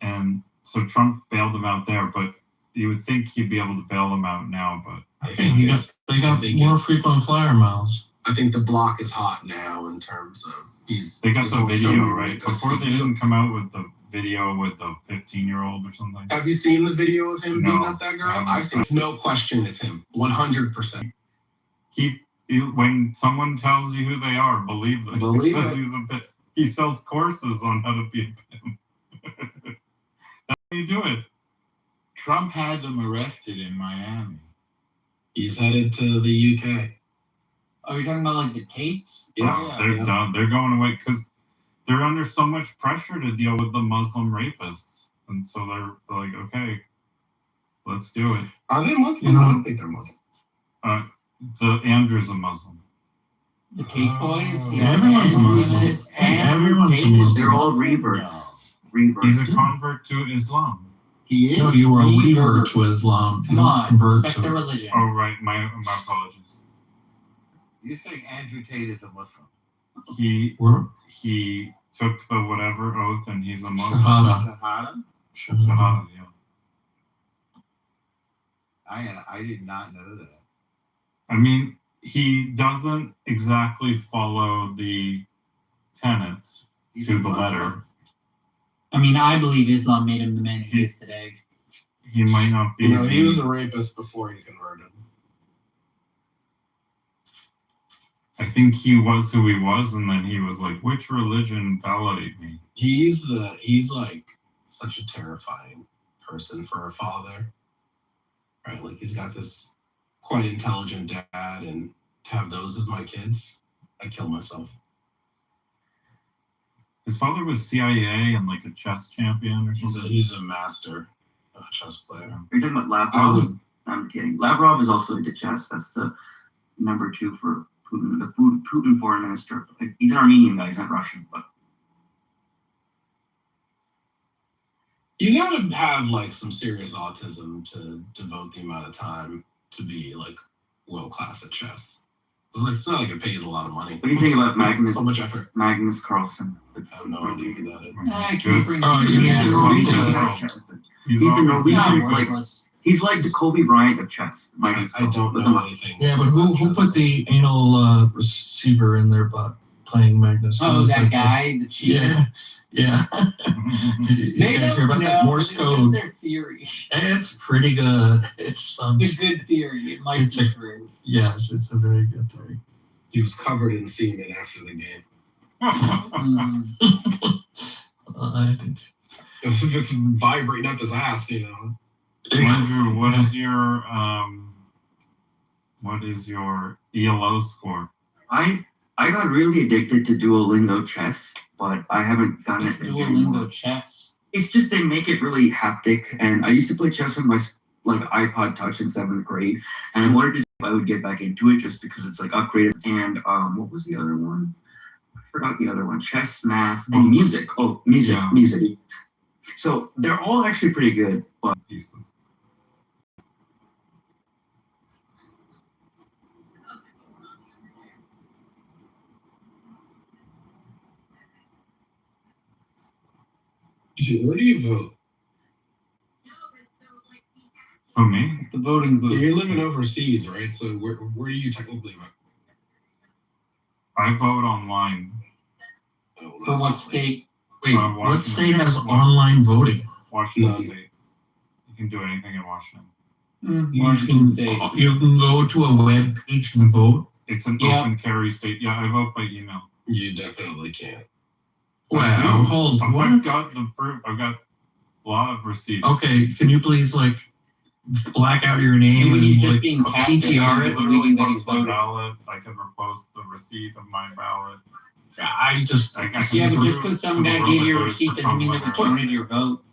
L: And so Trump bailed them out there, but you would think he'd be able to bail them out now, but
J: I think they got more frequent flyer miles.
G: I think the block is hot now in terms of
L: they got the video, right? Before they didn't come out with the video with the 15-year-old or something.
G: Have you seen the video of him beating up that girl? I've seen. No question, it's him. 100%.
L: He when someone tells you who they are, believe them.
G: Believe it.
L: He sells courses on how to be a pimp. That's how you do it.
I: Trump had them arrested in Miami.
G: He's headed to the UK.
H: Oh, you're talking about like the Tates?
L: They're done. They're going away because they're under so much pressure to deal with the Muslim rapists, and so they're like, okay, let's do it.
G: Are they Muslim? I don't think they're Muslim.
L: The Andrew's a Muslim.
H: The Tate boys?
J: Yeah, everyone's a Muslim. Everyone's a Muslim.
K: They're all reverts.
L: He's a convert to Islam.
G: He is?
J: No, you are a revert to Islam. You don't convert
H: respect
J: to
H: the religion.
L: Oh, right. My apologies.
I: You say Andrew Tate is a Muslim?
L: He took the whatever oath, and he's a Muslim.
I: Shahada?
L: Shahada, yeah.
I: I did not know that.
L: I mean, he doesn't exactly follow the tenets to the letter.
H: I mean, I believe Islam made him the man he is today.
L: He might not be.
G: He was a rapist before he converted.
L: I think he was who he was, and then he was like, which religion validate me?
G: He's like such a terrifying person for a father. right? Like he's got this quite intelligent dad, and to have those as my kids, I'd kill myself.
L: His father was CIA and like a chess champion or something.
G: He's a master chess player.
K: Are you talking about Lavrov? I'm kidding. Lavrov is also into chess. That's the number 2 for Putin, the Putin foreign minister. Like, he's an Armenian guy. He's not Russian, but
G: You gotta have like some serious autism to devote the amount of time to be like world class at chess. It's not like it pays a lot of money.
K: What do you think about Magnus?
G: So much effort.
K: Magnus Carlsen.
G: I have no idea who that is.
K: He's the Norwegian. Like, he's like the Kobe Bryant of chess.
G: I don't know anything.
J: Yeah, but who put the anal receiver in their butt playing Magnus?
H: Oh, that guy, the cheater.
J: Yeah. You guys hear about that Morse code?
H: It's their theory.
J: It's pretty good. It's
H: a good theory. It might be true.
J: Yes, it's a very good theory.
G: He was covered in semen after the game.
J: I think
G: it's vibrating up his ass, you know.
L: Andrew, what is your ELO score?
K: I got really addicted to Duolingo chess, but I haven't gotten it.
H: Duolingo chess.
K: It's just they make it really haptic, and I used to play chess with my iPod Touch in 7th grade, and I wanted to see if I would get back into it just because it's like upgraded. And what was the other one? I forgot the other one. Chess, math, and music. Oh, music. So they're all actually pretty good, but
L: pieces.
G: Where do you vote?
L: Oh, me?
H: The voting booth.
G: You're living overseas, right? So where do you technically vote?
L: I vote online.
H: For what state?
J: Wait, what state has online voting?
L: Washington State. You can do anything in Washington.
H: Washington State.
J: You can go to a web page and vote.
L: It's an open carry state. Yeah, I vote by email.
G: You definitely can.
J: Wow, hold on.
L: I've got the proof. I've got a lot of receipts.
J: Okay, can you please black out your name and
H: just being
J: PTR it?
L: Literally post my ballot. I can post the receipt of my ballot.
J: I just
H: but just because some guy gave you a receipt doesn't mean that we counted your vote.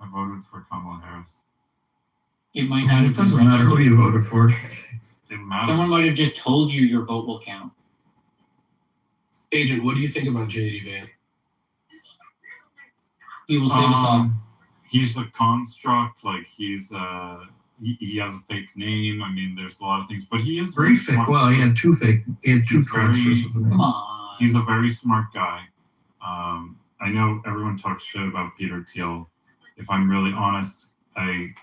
L: I voted for Kamala Harris.
H: It might not.
J: It doesn't matter who you voted for.
L: It didn't matter.
H: Someone might have just told you your vote will count.
G: Agent, what do you think about JD Van?
H: He will save us all.
L: He's a construct. Like he has a fake name. I mean, there's a lot of things, but he is
J: very fake. Well, he had two transfers of the name.
H: Come on.
L: He's a very smart guy. I know everyone talks shit about Peter Thiel. If I'm really honest, I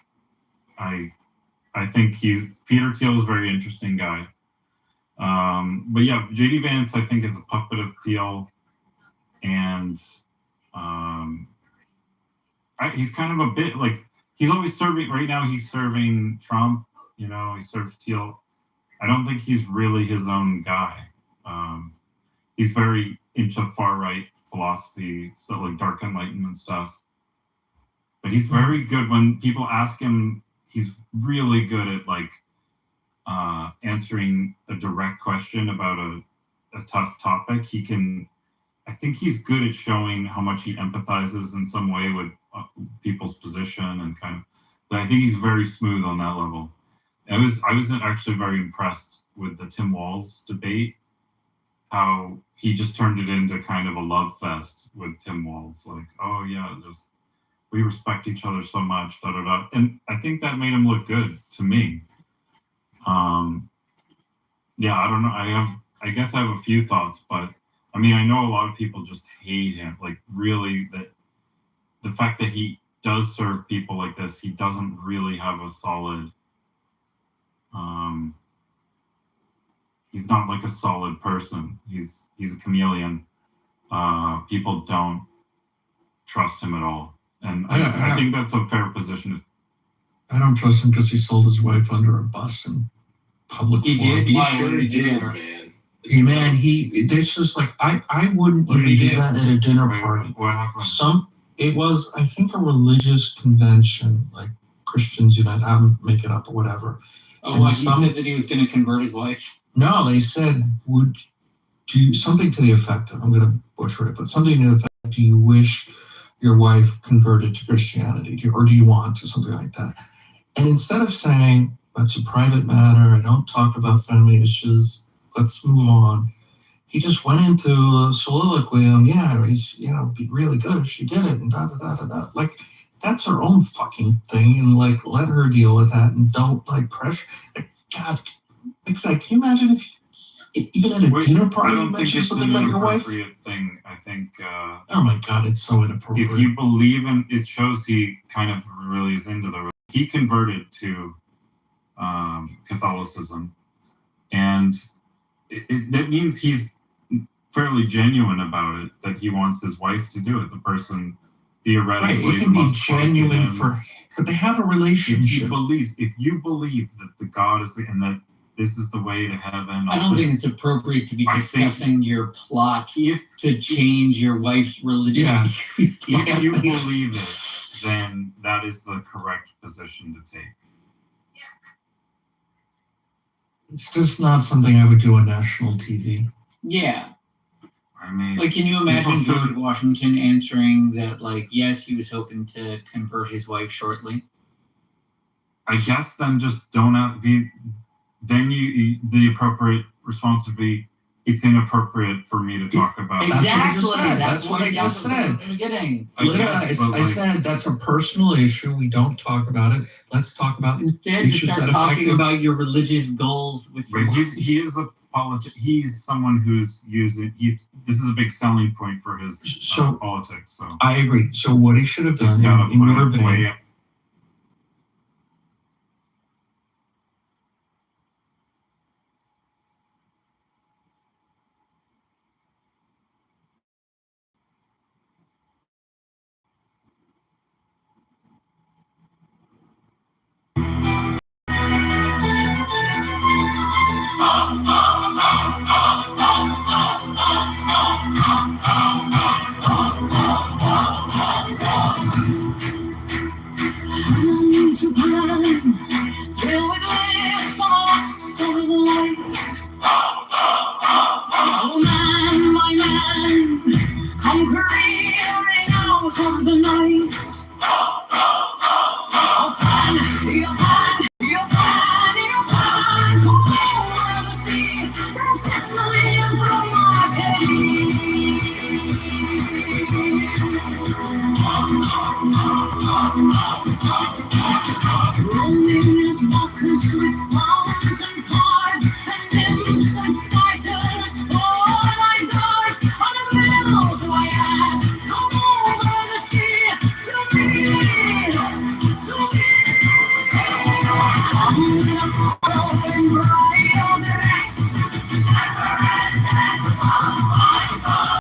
L: think Peter Thiel is a very interesting guy. But yeah, JD Vance, I think, is a puppet of Thiel, and he's kind of a bit like he's always serving. Right now, he's serving Trump. You know, he serves Thiel. I don't think he's really his own guy. He's very into far right philosophy, so like dark enlightenment stuff. But he's very good when people ask him. He's really good at answering a direct question about a tough topic. I think he's good at showing how much he empathizes in some way with people's position and kind of, but I think he's very smooth on that level. I was actually very impressed with the Tim Walz debate, how he just turned it into kind of a love fest with Tim Walz. Like, oh yeah, just, we respect each other so much, da da da. And I think that made him look good to me. Yeah, I don't know. I guess I have a few thoughts, but I mean, I know a lot of people just hate him. Like, really, that the fact that he does serve people like this, he doesn't really have a solid. He's not like a solid person. He's a chameleon. People don't trust him at all, and I think that's a fair position.
J: I don't trust him because he sold his wife under a bus in public.
H: He
J: forum.
H: did.
G: He sure did, man.
J: It's just like I wouldn't even do that at a dinner party.
L: What happened?
J: It was, I think, a religious convention, like Christians Unite. I'm make it up or whatever.
H: Oh, what, he said that he was going to convert his wife?
J: No, they said, would you, something to the effect of, I'm going to butcher it, but something to the effect, do you wish your wife converted to Christianity, or do you want to, something like that? And instead of saying, that's a private matter, I don't talk about family issues, let's move on, he just went into a soliloquy on, yeah, it'd be really good if she did it, and da-da-da-da-da. Like, that's her own fucking thing, and, like, let her deal with that, and don't, like, pressure. Like, God, it's like, can you imagine if even at a dinner party you mention something about your wife?
L: Thing. I think.
J: Oh my God, it's so inappropriate.
L: If you believe in, it shows he kind of really is into the. He converted to Catholicism, and that means he's fairly genuine about it. That he wants his wife to do it. The person theoretically,
J: right? It can be genuine but they have a relationship.
L: If you believe that the God is and that this is the way to heaven.
H: I don't think it's appropriate to be discussing your plot to change your wife's religion.
L: Yeah. If you believe it, then that is the correct position to take.
J: It's just not something I would do on national TV.
H: Yeah.
L: I mean,
H: like, can you imagine George Washington answering that, like, yes, he was hoping to convert his wife shortly?
L: I guess then just don't be. Then the appropriate response would be, it's inappropriate for me to talk about.
H: Exactly.
J: That's what I just said.
H: In the beginning.
J: I said that's a personal issue. We don't talk about it. Let's talk about
H: instead. You start talking about your religious goals with your.
L: He is a politician. He's someone who's using. This is a big selling point for his politics. So
J: I agree. So what he should have done in your vein.
A: Come